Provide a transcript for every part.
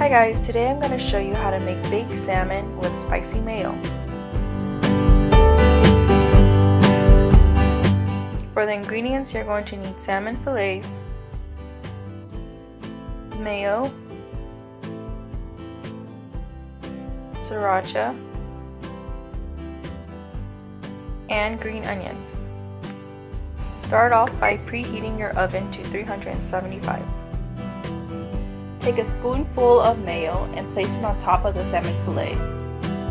Hi guys, today I'm going to show you how to make baked salmon with spicy mayo. For the ingredients, you're going to need salmon fillets, mayo, sriracha, and green onions. Start off by preheating your oven to 375. Take a spoonful of mayo and place it on top of the salmon fillet.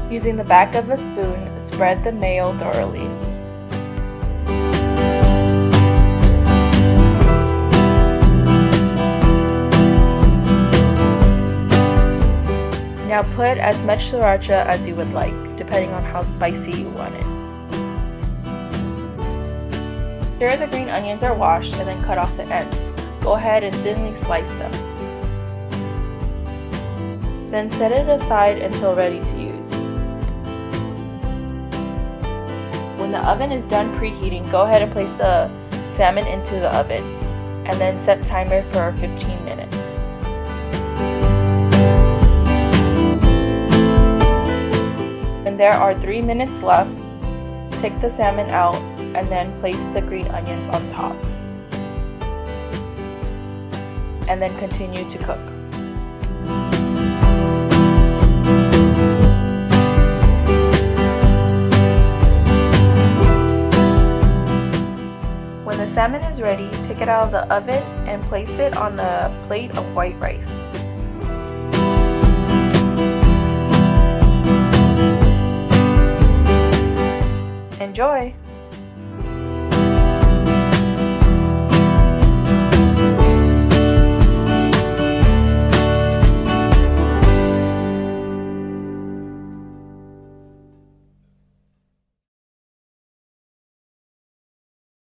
Using the back of a spoon, spread the mayo thoroughly. Now put as much sriracha as you would like, depending on how spicy you want it. Ensure the green onions are washed and then cut off the ends. Go ahead and thinly slice them. Then set it aside until ready to use. When the oven is done preheating, go ahead and place the salmon into the oven and then set timer for 15 minutes. When there are 3 minutes left, take the salmon out and then place the green onions on top. And then continue to cook. When the salmon is ready, take it out of the oven and place it on a plate of white rice. Enjoy!